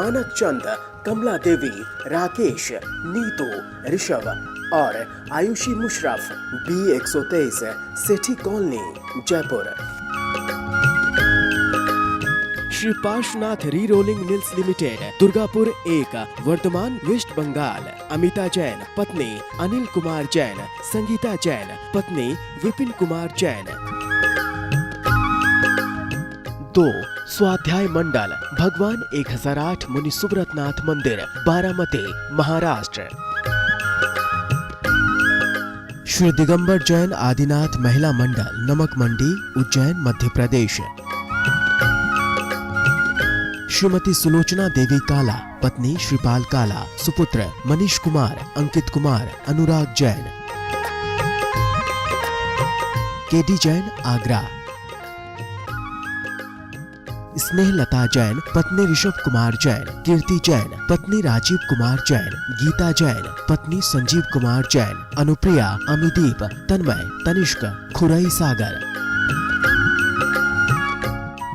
मानक चंद, कमला देवी, राकेश, नीतू, ऋषभ और Ayushi Musharraf, B123, Sethi colony, Jaipur. Shri Parshwanath re rolling mills limited, Durgapur 1, Bardhaman, West Bengal. Amita Jain, पत्नी अनिल कुमार जैन, संगीता जैन, पत्नी विपिन कुमार जैन। 2. स्वाध्याय मंडल, भगवान 1008 मुनि सुब्रतनाथ मंदिर, बारामती, महाराष्ट्र। श्री दिगंबर जैन आदिनाथ महिला मंडल, नमक मंडी, उज्जैन, मध्य प्रदेश। श्रीमती सुलोचना देवी काला, पत्नी श्रीपाल काला, सुपुत्र मनीष कुमार, अंकित कुमार, अनुराग जैन। केडी जैन, आगरा। स्नेहलता जैन, पत्नी ऋषभ कुमार जैन, कीर्ति जैन, पत्नी राजीव कुमार जैन, गीता जैन, पत्नी संजीव कुमार जैन, अनुप्रिया, अमिदीप, तन्मय, तनिष्क, खुरई सागर।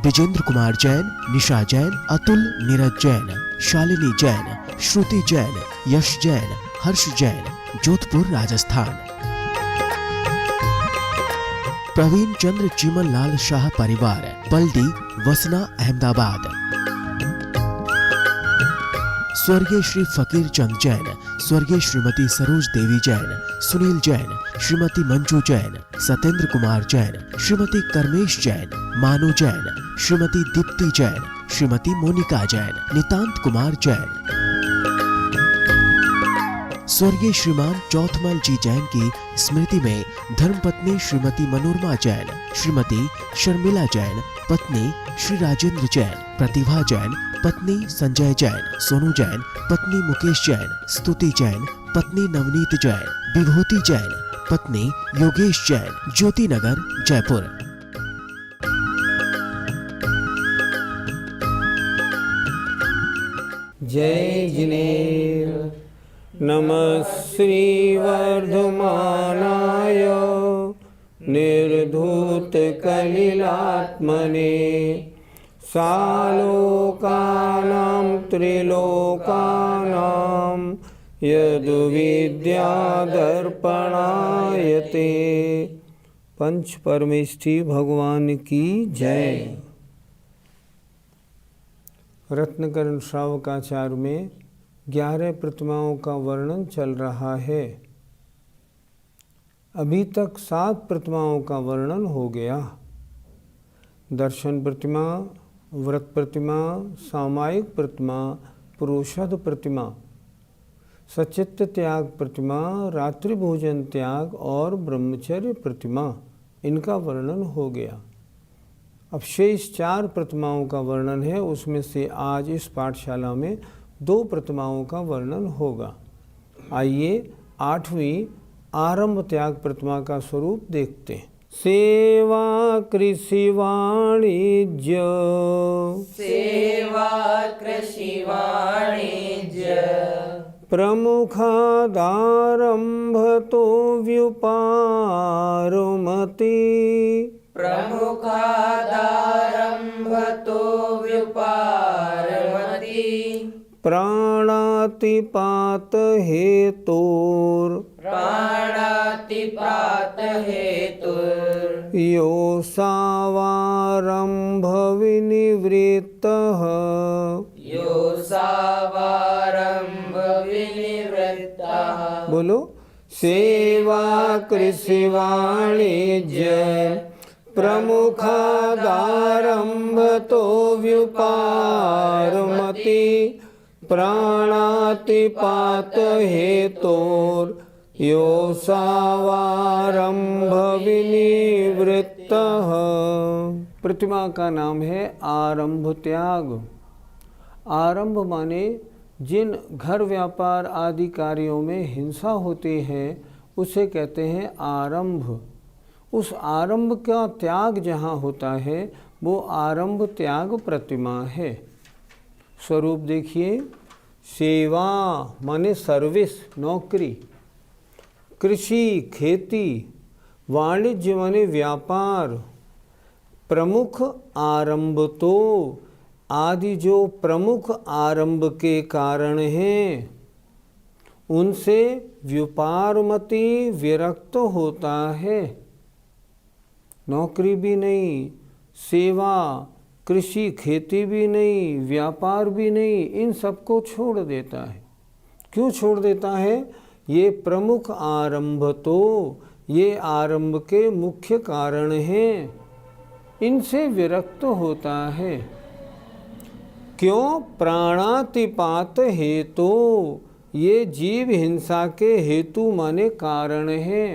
विजेंद्र कुमार जैन, निशा जैन, अतुल, नीरज जैन, शालिनी जैन, श्रुति जैन, यश जैन, हर्ष जैन, जोधपुर, राजस्थान। प्रवीण चंद्र चीमन लाल शाह परिवार, पलडी, वसना, अहमदाबाद। स्वर्गीय श्री फकीर चंद जैन, स्वर्गीय श्रीमती सरोज देवी जैन, सुनील जैन, श्रीमती मंजू जैन, सत्येंद्र कुमार जैन, श्रीमती कर्मेश जैन, मानु जैन, श्रीमती दीप्ति जैन, श्रीमती मोनिका जैन, नितांत कुमार जैन। स्वर्गीय श्रीमान चौथमल जी जैन की स्मृति में धर्मपत्नी श्रीमती मनोरमा जैन, श्रीमती शर्मिला जैन, पत्नी श्री राजेंद्र जैन, प्रतिभा जैन, पत्नी संजय जैन, सोनू जैन, पत्नी मुकेश जैन, स्तुति जैन, पत्नी नवनीत जैन, विभूति जैन, पत्नी योगेश जैन, ज्योति नगर, जयपुर। जय जिनेन्द्र। नमः श्री वर्धमानाय निर्धूत कलिलात्मने सालोकानां त्रिलोकानां यद्विद्यादर्पणायते। पंच परमेष्ठी भगवान की जय। रत्नकरण श्रावकाचार्य में 11 प्रतिमाओं का वर्णन चल रहा है। अभी तक 7 प्रतिमाओं का वर्णन हो गया। दर्शन प्रतिमा, व्रत प्रतिमा, सामायिक प्रतिमा, पुरुषद प्रतिमा, सचित्त त्याग प्रतिमा, रात्रि भोजन त्याग और ब्रह्मचर्य प्रतिमा, इनका वर्णन हो गया। अब शेष 4 प्रतिमाओं का वर्णन है। उसमें से आज इस पाठशाला में 2 प्रतिमाओं का वर्णन होगा। आइए 8वीं आरंभ त्याग प्रतिमा का स्वरूप देखते हैं। सेवा कृषि वाणिज्य, सेवा कृषि वाणिज्य, प्रमुखादारंभ तो व्युपारमति, प्रमुखादारंभ तो व्युपारमति, प्राणातिपात हेतुर, प्राणातिपात हेतुर, यो सावारंभ विनिवृत्तः, यो सावारंभ विनिवृत्तः। बोलो। सेवा कृषि वाणिज्य, प्रमुखादारंभ तो व्युपारमति, प्राणातिपात हेतुर, यो सावारंभ विनिवृत्तः। प्रतिमा का नाम है आरंभ त्याग। आरंभ माने जिन घर व्यापार आदि कार्यों में हिंसा होती है उसे कहते हैं आरंभ। उस आरंभ का त्याग जहाँ होता है वो आरंभ त्याग प्रतिमा है। स्वरूप देखिए। सेवा माने सर्विस, नौकरी, कृषि खेती, वाणिज्य माने व्यापार, प्रमुख आरंभ तो आदि जो प्रमुख आरंभ के कारण हैं उनसे व्यापारमति विरक्त होता है। नौकरी भी नहीं, सेवा, कृषि, खेती भी नहीं, व्यापार भी नहीं, इन सबको छोड़ देता है। क्यों छोड़ देता है? ये प्रमुख आरंभ तो ये आरंभ के मुख्य कारण हैं, इनसे विरक्त होता है। क्यों? प्राणातिपात हेतु, ये जीव हिंसा के हेतु माने कारण है।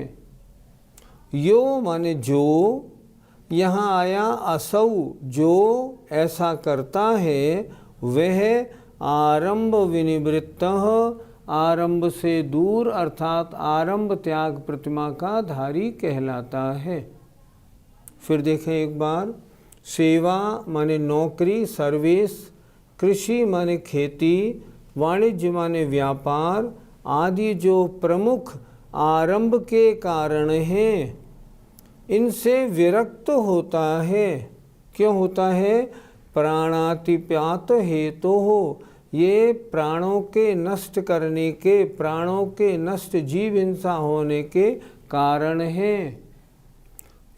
यो माने जो, यहाँ आया असौ, जो ऐसा करता है वह आरंभ विनिवृत्तः, आरंभ से दूर अर्थात आरंभ त्याग प्रतिमा का धारी कहलाता है। फिर देखें एक बार, सेवा माने नौकरी, सर्विस, कृषि माने खेती, वाणिज्य माने व्यापार आदि जो प्रमुख आरंभ के कारण हैं इनसे विरक्त होता है। क्यों होता है? प्राणातिपात हेतु हो, ये प्राणों के नष्ट करने के, प्राणों के नष्ट जीव हिंसा होने के कारण हैं।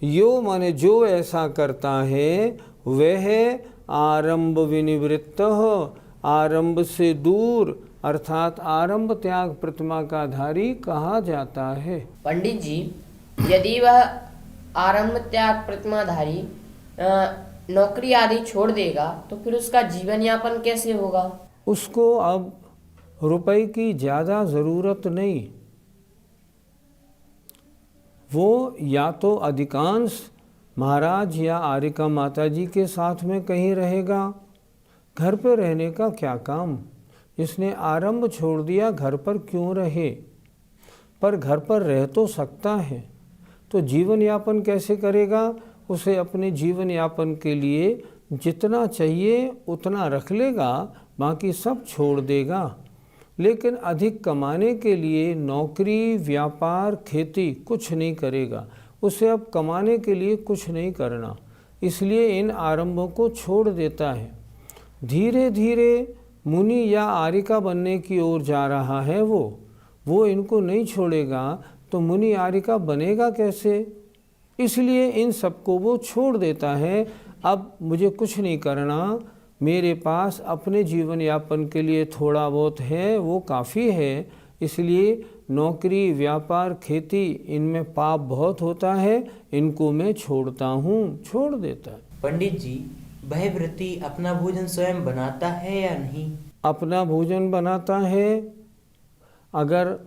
यो माने जो ऐसा करता है वह आरंभ विनिवृत्त, आरंभ से दूर अर्थात आरंभ त्याग प्रतिमा का धारी कहा जाता है। पंडित जी, यदि वह आरंभ त्याग प्रतिमाधारी नौकरी आदि छोड़ देगा तो फिर उसका जीवन यापन कैसे होगा? उसको अब रुपए की ज़्यादा ज़रूरत नहीं, वो या तो अधिकांश महाराज या आरिका माता जी के साथ में कहीं रहेगा। घर पे रहने का क्या काम? जिसने आरंभ छोड़ दिया घर पर क्यों रहे? पर घर पर रह तो सकता है, तो जीवन यापन कैसे करेगा? उसे अपने जीवन यापन के लिए जितना चाहिए उतना रख लेगा, बाकी सब छोड़ देगा। लेकिन अधिक कमाने के लिए नौकरी, व्यापार, खेती कुछ नहीं करेगा। उसे अब कमाने के लिए कुछ नहीं करना, इसलिए इन आरंभों को छोड़ देता है। धीरे धीरे मुनि या आरिका बनने की ओर जा रहा है वो इनको नहीं छोड़ेगा तो मुनि आरिका बनेगा कैसे? इसलिए इन सबको वो छोड़ देता है। अब मुझे कुछ नहीं करना, मेरे पास अपने जीवन यापन के लिए थोड़ा बहुत है, वो काफ़ी है, इसलिए नौकरी, व्यापार, खेती इनमें पाप बहुत होता है, इनको मैं छोड़ता हूँ, छोड़ देता है। पंडित जी, वह व्रती अपना भोजन स्वयं बनाता है या नहीं? अपना भोजन बनाता है। अगर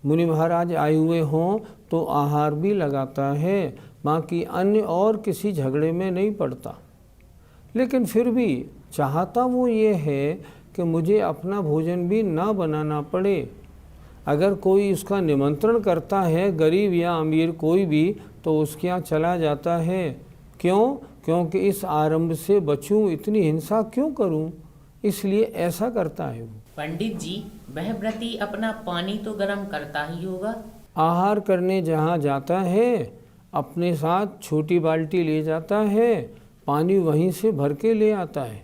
मुनि महाराज आए हुए हों तो आहार भी लगाता है, बाकी अन्य और किसी झगड़े में नहीं पड़ता। लेकिन फिर भी चाहता वो ये है कि मुझे अपना भोजन भी ना बनाना पड़े। अगर कोई उसका निमंत्रण करता है, गरीब या अमीर कोई भी, तो उसके यहाँ चला जाता है। क्यों? क्योंकि इस आरंभ से बचूं, इतनी हिंसा क्यों करूं, इसलिए ऐसा करता है वो। पंडित जी, वह व्रती अपना पानी तो गर्म करता ही होगा। आहार करने जहाँ जाता है अपने साथ छोटी बाल्टी ले जाता है, पानी वहीं से भर के ले आता है।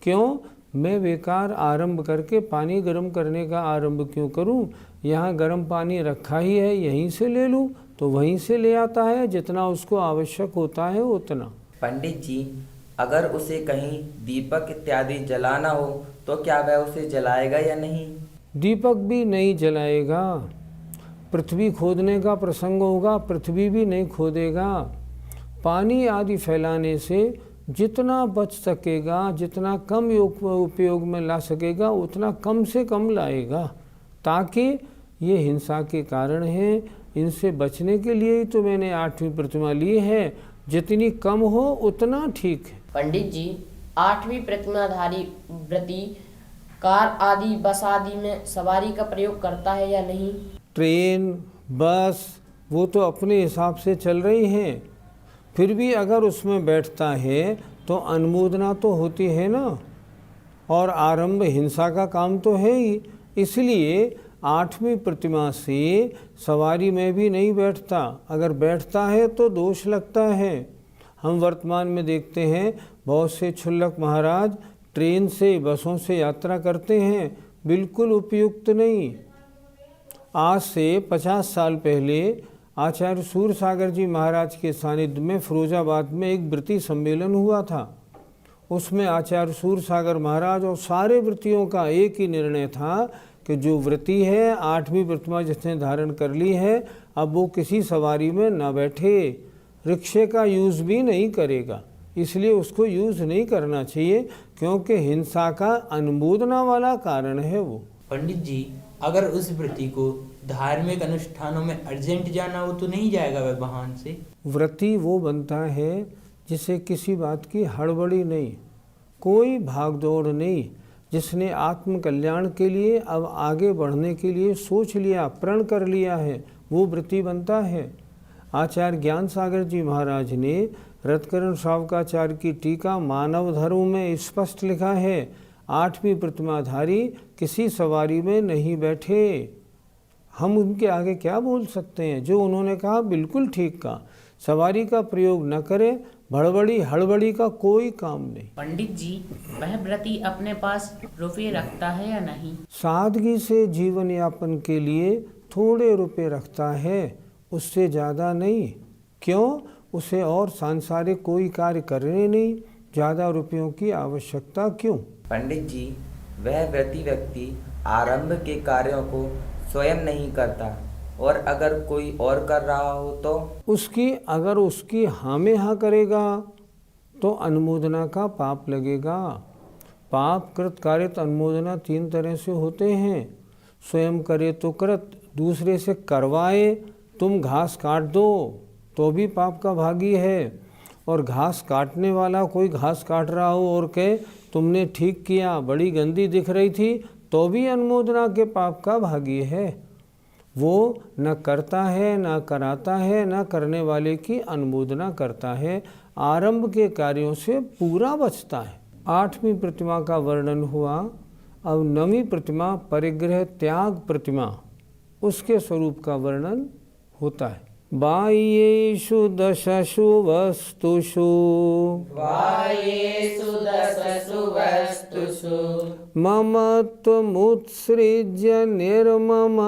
क्यों? मैं बेकार आरंभ करके पानी गर्म करने का आरंभ क्यों करूं? यहाँ गर्म पानी रखा ही है, यहीं से ले लूं, तो वहीं से ले आता है, जितना उसको आवश्यक होता है उतना। पंडित जी, अगर उसे कहीं दीपक इत्यादि जलाना हो तो क्या वह उसे जलाएगा या नहीं? दीपक भी नहीं जलाएगा। पृथ्वी खोदने का प्रसंग होगा, पृथ्वी भी नहीं खोदेगा। पानी आदि फैलाने से जितना बच सकेगा, जितना कम उपयोग में ला सकेगा उतना कम से कम लाएगा, ताकि ये हिंसा के कारण हैं, इनसे बचने के लिए ही तो मैंने 8वीं प्रतिमा ली है। जितनी कम हो उतना ठीक है। पंडित जी, 8वीं प्रतिमाधारी व्रती कार आदि बस आदि में सवारी का प्रयोग करता है या नहीं? ट्रेन, बस वो तो अपने हिसाब से चल रही हैं, फिर भी अगर उसमें बैठता है तो अनुमोदना तो होती है ना, और आरंभ हिंसा का काम तो है ही। इसलिए 8वीं प्रतिमा से सवारी में भी नहीं बैठता। अगर बैठता है तो दोष लगता है। हम वर्तमान में देखते हैं बहुत से क्षुल्लक महाराज ट्रेन से बसों से यात्रा करते हैं, बिल्कुल उपयुक्त नहीं। आज से 50 साल पहले आचार्य सूरसागर जी महाराज के सानिध्य में फिरोजाबाद में एक व्रती सम्मेलन हुआ था। उसमें आचार्य सूरसागर महाराज और सारे व्रतियों का एक ही निर्णय था कि जो व्रती है 8वीं प्रतिमा जिसने धारण कर ली है, अब वो किसी सवारी में न बैठे, रिक्शे का यूज़ भी नहीं करेगा, इसलिए उसको यूज़ नहीं करना चाहिए, क्योंकि हिंसा का अनुमोदना वाला कारण है वो। पंडित जी, अगर उस व्रती को धार्मिक अनुष्ठानों में अर्जेंट जाना हो तो नहीं जाएगा वह वाहन से? व्रती वो बनता है जिसे किसी बात की हड़बड़ी नहीं, कोई भागदौड़ नहीं, जिसने आत्म कल्याण के लिए अब आगे बढ़ने के लिए सोच लिया, प्रण कर लिया है, वो व्रती बनता है। आचार्य ज्ञान सागर जी महाराज ने रत्करण श्रावकाचार्य की टीका मानव धर्म में स्पष्ट लिखा है, 8वीं प्रतिमाधारी किसी सवारी में नहीं बैठे। हम उनके आगे क्या बोल सकते हैं? जो उन्होंने कहा बिल्कुल ठीक कहा, सवारी का प्रयोग न करें, भड़बड़ी हड़बड़ी का कोई काम नहीं। पंडित जी, वह व्रती अपने पास रुपये रखता है या नहीं? सादगी से जीवन यापन के लिए थोड़े रुपए रखता है, उससे ज़्यादा नहीं। क्यों? उसे और सांसारिक कोई कार्य करने नहीं, ज़्यादा रुपयों की आवश्यकता क्यों? पंडित जी, वह व्रती व्यक्ति आरंभ के कार्यों को स्वयं नहीं करता और अगर कोई और कर रहा हो तो अगर उसकी हाँ में हाँ करेगा तो अनुमोदना का पाप लगेगा। पाप कृत कारित अनुमोदना 3 तरह से होते हैं। स्वयं करे तो कृत, दूसरे से करवाए, तुम घास काट दो तो भी पाप का भागी है, और घास काटने वाला कोई घास काट रहा हो और कहे तुमने ठीक किया, बड़ी गंदी दिख रही थी, तो भी अनुमोदना के पाप का भागी है। वो न करता है, न कराता है, न करने वाले की अनुमोदना करता है, आरंभ के कार्यों से पूरा बचता है। 8वीं प्रतिमा का वर्णन हुआ। अब 9वीं प्रतिमा परिग्रह त्याग प्रतिमा, उसके स्वरूप का वर्णन होता है। बाह्येषु दशसु वस्तुषु ममत्वमुत्सृज्य निर्ममत्वरतः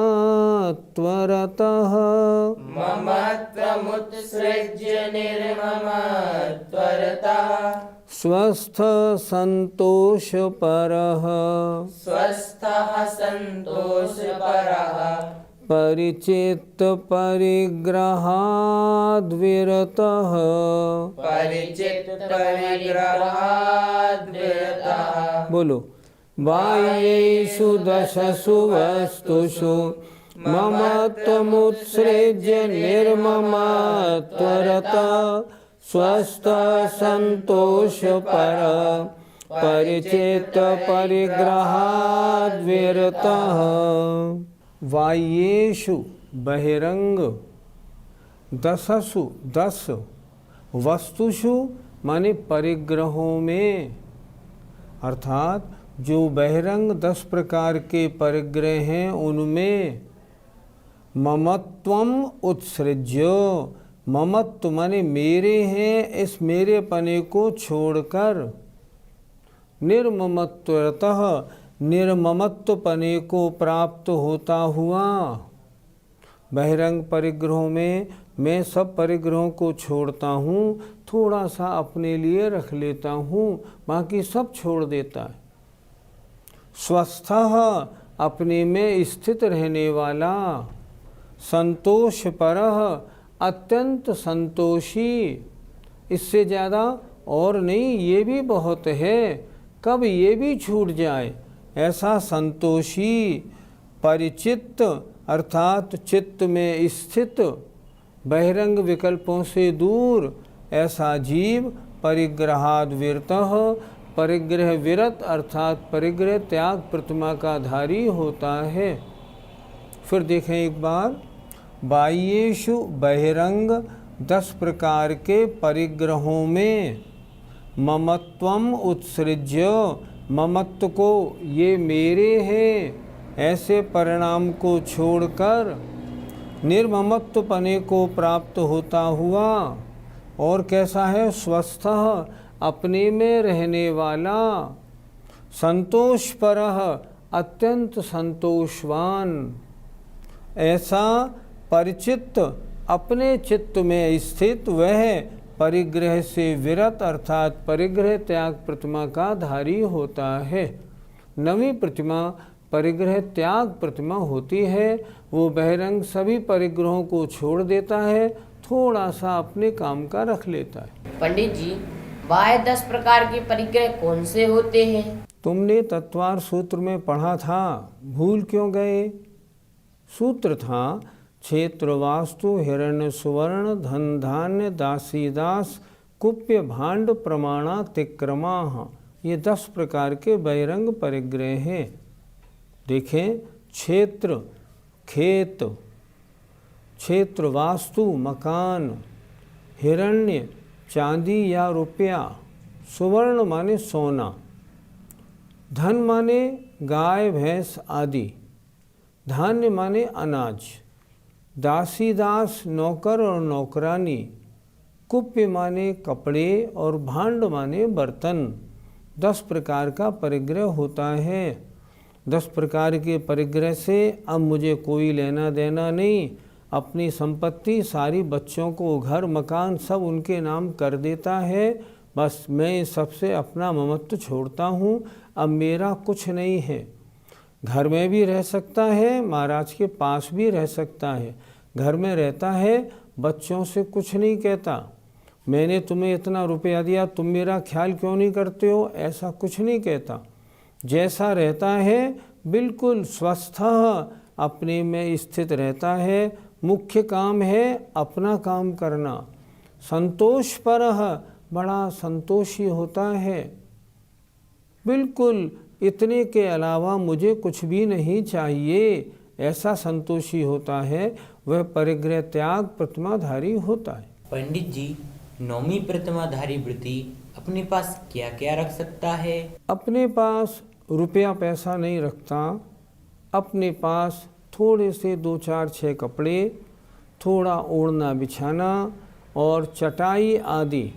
स्वस्थ संतोषपरः परिचित परिग्रहाद्विरतः बोलो। बाह्येषु दशसु वस्तुषु ममत्वमुत्सृज्य निर्ममत्वरतः स्वस्थ संतोषपर परिचित परिग्रहाद्विरतः। बाह्येषु बहिरंग, दशसु 10, वस्तुषु माने परिग्रहों में, अर्थात जो बहिरंग 10 प्रकार के परिग्रह हैं उनमें ममत्वम उत्सृज्य, ममत्व माने मेरे हैं, इस मेरे पने को छोड़कर निर्ममत्वतः निर्ममत्व पने को प्राप्त होता हुआ। बहिरंग परिग्रहों में मैं सब परिग्रहों को छोड़ता हूँ, थोड़ा सा अपने लिए रख लेता हूँ, बाकी सब छोड़ देता है। स्वस्थः अपने में स्थित रहने वाला, संतोषपरः अत्यंत संतोषी, इससे ज़्यादा और नहीं, ये भी बहुत है, कब ये भी छूट जाए ऐसा संतोषी। परिचित अर्थात चित्त में स्थित, बहिरंग विकल्पों से दूर ऐसा जीव। परिग्रहाद विरतः, परिग्रह विरत अर्थात परिग्रह त्याग प्रतिमा का धारी होता है। फिर देखें एक बार, बाह्येषु बहिरंग 10 प्रकार के परिग्रहों में ममत्वम उत्सृज्य, ममत्व को ये मेरे हैं ऐसे परिणाम को छोड़कर निर्ममत्व पने को प्राप्त होता हुआ। और कैसा है? स्वस्थ अपने में रहने वाला, संतोषपरः अत्यंत संतोषवान, ऐसा परिचित अपने चित्त में स्थित वह परिग्रह से विरत अर्थात परिग्रह त्याग प्रतिमा का धारी होता है। नवी प्रतिमा परिग्रह त्याग प्रतिमा होती है। वो बहिरंग सभी परिग्रहों को छोड़ देता है, थोड़ा सा अपने काम का रख लेता है। पंडित जी, बाह्य 10 प्रकार के परिग्रह कौन से होते हैं? तुमने तत्वार सूत्र में पढ़ा था, भूल क्यों गए? सूत्र था क्षेत्र वास्तु हिरण्य सुवर्ण धन धान्य दासी दास कुप्य भांड प्रमाणा तिक्रमा। ये 10 प्रकार के बहिरंग परिग्रह हैं। देखें, क्षेत्र खेत, क्षेत्र वास्तु मकान, हिरण्य चांदी या रुपया, सुवर्ण माने सोना, धन माने गाय भैंस आदि, धान्य माने अनाज, दासी दास नौकर और नौकरानी, कुप्य माने कपड़े और भांड माने बर्तन। 10 प्रकार का परिग्रह होता है। 10 प्रकार के परिग्रह से अब मुझे कोई लेना देना नहीं। अपनी संपत्ति सारी बच्चों को घर मकान सब उनके नाम कर देता है। बस मैं सबसे अपना ममत्व छोड़ता हूँ। अब मेरा कुछ नहीं है। घर में भी रह सकता है, महाराज के पास भी रह सकता है। घर में रहता है, बच्चों से कुछ नहीं कहता, मैंने तुम्हें इतना रुपया दिया, तुम मेरा ख्याल क्यों नहीं करते हो, ऐसा कुछ नहीं कहता। जैसा रहता है बिल्कुल स्वस्थ अपने में स्थित रहता है। मुख्य काम है अपना काम करना। संतोष पर बड़ा संतोषी होता है। बिल्कुल इतने के अलावा मुझे कुछ भी नहीं चाहिए, ऐसा संतोषी होता है। वह परिग्रह त्याग प्रतिमाधारी होता है। पंडित जी, नौमी प्रतिमाधारी व्रती अपने पास क्या क्या रख सकता है? अपने पास रुपया पैसा नहीं रखता। अपने पास थोड़े से 2 4 6 कपड़े, थोड़ा ओढ़ना बिछाना और चटाई आदि,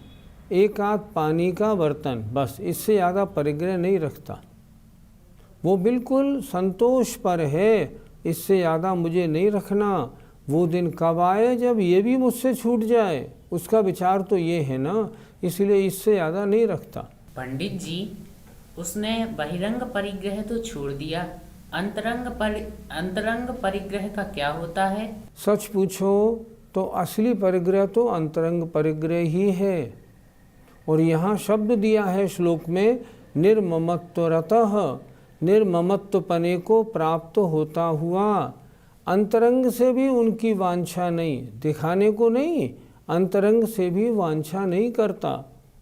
एक आध पानी का बर्तन, बस इससे ज़्यादा परिग्रह नहीं रखता। वो बिल्कुल संतोष पर है, इससे ज़्यादा मुझे नहीं रखना। वो दिन कब आए जब ये भी मुझसे छूट जाए, उसका विचार तो ये है ना, इसलिए इससे ज़्यादा नहीं रखता। पंडित जी, उसने बहिरंग परिग्रह तो छोड़ दिया, अंतरंग परिग्रह का क्या होता है? सच पूछो तो असली परिग्रह तो अंतरंग परिग्रह ही है। और यहाँ शब्द दिया है श्लोक में, निर्ममत्वरतः, निर्ममत्वपने को प्राप्त होता हुआ। अंतरंग से भी उनकी वांछा नहीं, दिखाने को नहीं, अंतरंग से भी वांछा नहीं करता।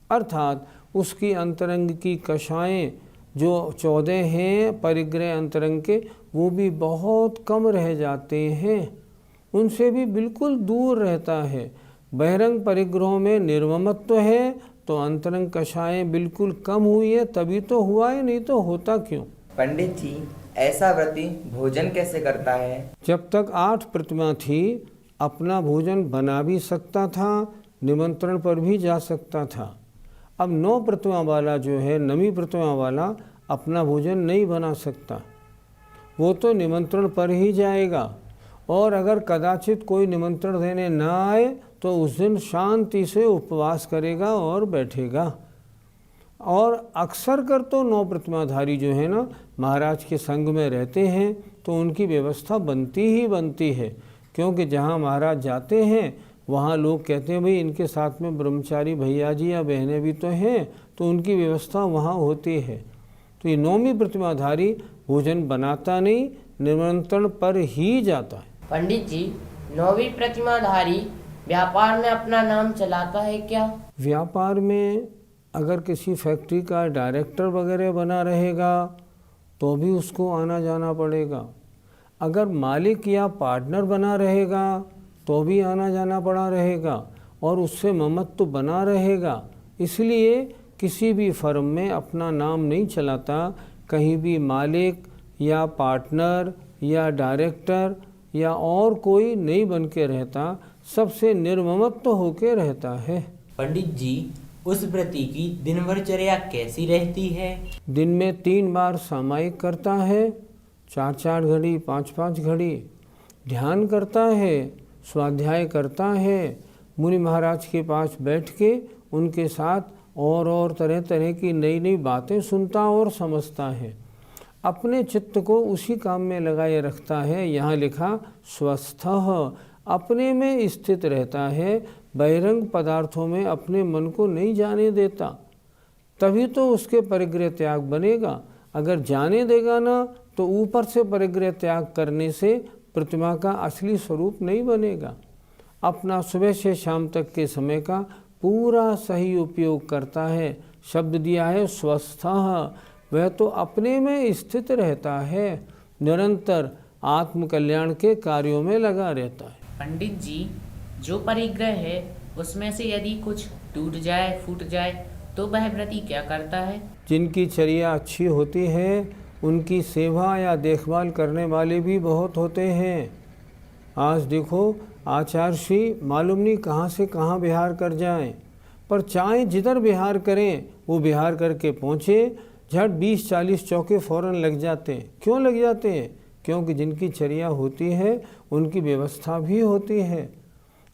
अर्थात उसकी अंतरंग की कषाएं जो 14 हैं परिग्रह अंतरंग के, वो भी बहुत कम रह जाते हैं, उनसे भी बिल्कुल दूर रहता है। बहिरंग परिग्रहों में निर्ममत्व है तो अंतरंग कषाएं बिल्कुल कम हुई है, तभी तो हुआ है, नहीं तो होता क्यों? पंडित जी, ऐसा व्रती भोजन कैसे करता है? जब तक 8 प्रतिमा थी अपना भोजन बना भी सकता था, निमंत्रण पर भी जा सकता था। अब 9 प्रतिमा वाला जो है, नवी प्रतिमा वाला अपना भोजन नहीं बना सकता, वो तो निमंत्रण पर ही जाएगा। और अगर कदाचित कोई निमंत्रण देने ना आए तो उस दिन शांति से उपवास करेगा और बैठेगा। और अक्सर कर तो 9 प्रतिमाधारी जो है ना, महाराज के संग में रहते हैं तो उनकी व्यवस्था बनती ही बनती है। क्योंकि जहाँ महाराज जाते हैं वहाँ लोग कहते हैं भाई इनके साथ में ब्रह्मचारी भैया जी या बहनें भी तो हैं, तो उनकी व्यवस्था वहाँ होती है। तो ये 9वीं प्रतिमाधारी भोजन बनाता नहीं, निमंत्रण पर ही जाता है। पंडित जी, 9वीं प्रतिमाधारी व्यापार में अपना नाम चलाता है क्या? व्यापार में अगर किसी फैक्ट्री का डायरेक्टर वगैरह बना रहेगा तो भी उसको आना जाना पड़ेगा। अगर मालिक या पार्टनर बना रहेगा तो भी आना जाना पड़ा रहेगा और उससे ममत्व बना रहेगा। इसलिए किसी भी फर्म में अपना नाम नहीं चलाता। कहीं भी मालिक या पार्टनर या डायरेक्टर या और कोई नहीं बन के रहता, सबसे निर्ममत्व होके रहता है। पंडित जी, उस व्रती की दिन भर चर्या कैसी रहती है? दिन में 3 बार सामायिक करता है, 4-4 घड़ी 5-5 घड़ी ध्यान करता है, स्वाध्याय करता है, मुनि महाराज के पास बैठ के उनके साथ और तरह तरह की नई नई बातें सुनता और समझता है, अपने चित्त को उसी काम में लगाए रखता है। यहाँ लिखा स्वस्थः, अपने में स्थित रहता है, बहिरंग पदार्थों में अपने मन को नहीं जाने देता, तभी तो उसके परिग्रह त्याग बनेगा। अगर जाने देगा ना तो ऊपर से परिग्रह त्याग करने से प्रतिमा का असली स्वरूप नहीं बनेगा। अपना सुबह से शाम तक के समय का पूरा सही उपयोग करता है। शब्द दिया है स्वस्थः, वह तो अपने में स्थित रहता है, निरंतर आत्म कल्याण के कार्यों में लगा रहता है। पंडित जी, जो परिग्रह है उसमें से यदि कुछ टूट जाए, फूट जाए तो वह व्रती क्या करता है? जिनकी चर्या अच्छी होती है उनकी सेवा या देखभाल करने वाले भी बहुत होते हैं। आज देखो आचार्य श्री मालूम नहीं कहाँ से कहाँ बिहार कर जाएं, पर चाहे जिधर बिहार करें वो बिहार करके पहुँचे, झट 20-40 चौके फ़ौरन लग जाते हैं। क्यों लग जाते हैं? क्योंकि जिनकी चर्या होती है उनकी व्यवस्था भी होती है।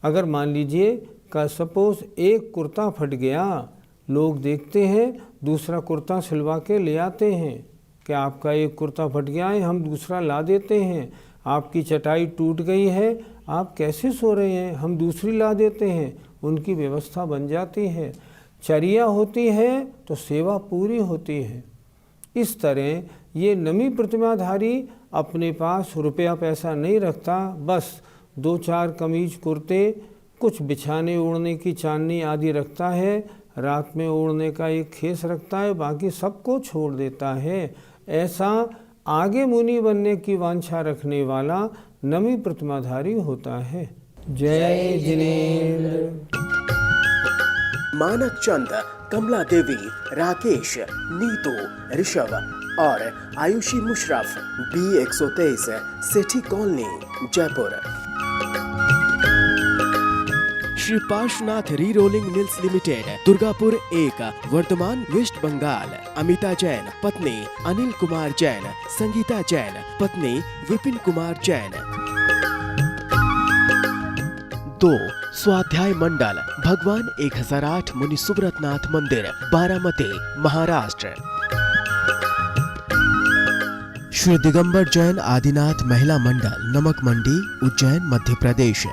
अगर मान लीजिए का सपोज एक कुर्ता फट गया, लोग देखते हैं दूसरा कुर्ता सिलवा के ले आते हैं कि आपका एक कुर्ता फट गया है, हम दूसरा ला देते हैं। आपकी चटाई टूट गई है, आप कैसे सो रहे हैं, हम दूसरी ला देते हैं। उनकी व्यवस्था बन जाती है। चर्या होती है तो सेवा पूरी होती है। इस तरह ये नमी प्रतिमाधारी अपने पास रुपया पैसा नहीं रखता, बस 2-4 कमीज कुर्ते, कुछ बिछाने ओढ़ने की चांदनी आदि रखता है, रात में ओढ़ने का एक खेस रखता है, बाकी सबको छोड़ देता है। ऐसा आगे मुनि बनने की वांछा रखने वाला नमी प्रतिमाधारी होता है। जय जिनेन्द्र। मानक चंद, कमला देवी, राकेश, नीतू, ऋषभ और Ayushi Musharraf, B123, Sethi colony, Jaipur. Shri Parshwanath re rolling mills limited, Durgapur 1, Bardhaman, West Bengal. Amita Jain, पत्नी अनिल कुमार जैन, संगीता जैन, पत्नी विपिन कुमार जैन। 2. स्वाध्याय मंडल, भगवान 1008 मुनि सुब्रतनाथ मंदिर, बारामती, महाराष्ट्र। श्री दिगंबर जैन आदिनाथ महिला मंडल, नमक मंडी, उज्जैन, मध्य प्रदेश।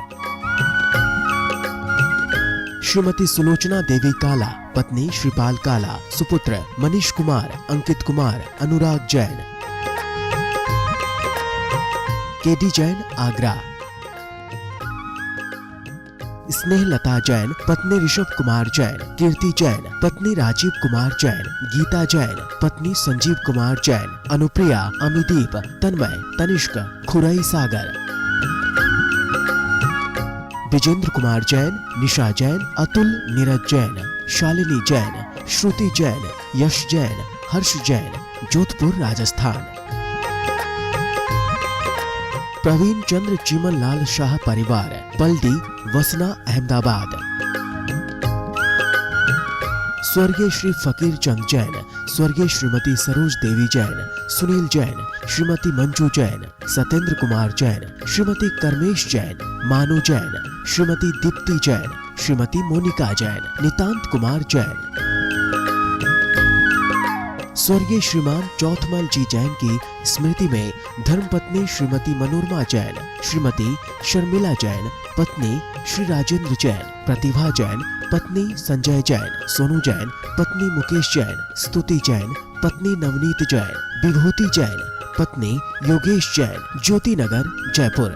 श्रीमती सुलोचना देवी काला, पत्नी श्रीपाल काला, सुपुत्र मनीष कुमार, अंकित कुमार, अनुराग जैन। केडी जैन, आगरा। स्नेहलता जैन, पत्नी ऋषभ कुमार जैन, कीर्ति जैन, पत्नी राजीव कुमार जैन, गीता जैन, पत्नी संजीव कुमार जैन, अनुप्रिया, अमिदीप, तन्मय, तनिष्क, खुरई सागर। विजेंद्र कुमार जैन, निशा जैन, अतुल, नीरज जैन, शालिनी जैन, श्रुति जैन, यश जैन, हर्ष जैन, जोधपुर, राजस्थान। प्रवीण चंद्र चीमन लाल शाह परिवार, पलडी, वसना, अहमदाबाद। स्वर्गीय श्री फकीर चंद जैन, स्वर्गीय श्रीमती सरोज देवी जैन, सुनील जैन, श्रीमती मंजू जैन, सत्येंद्र कुमार जैन, श्रीमती कर्मेश जैन, मानु जैन, श्रीमती दीप्ति जैन, श्रीमती मोनिका जैन, नितांत कुमार जैन। स्वर्गीय श्रीमान चौथमल जी जैन की स्मृति में धर्मपत्नी श्रीमती मनोरमा जैन, श्रीमती शर्मिला जैन, पत्नी श्री राजेंद्र जैन, प्रतिभा जैन, पत्नी संजय जैन, सोनू जैन, पत्नी मुकेश जैन, स्तुति जैन, पत्नी नवनीत जैन, विभूति जैन, पत्नी योगेश जैन, ज्योति नगर, जयपुर।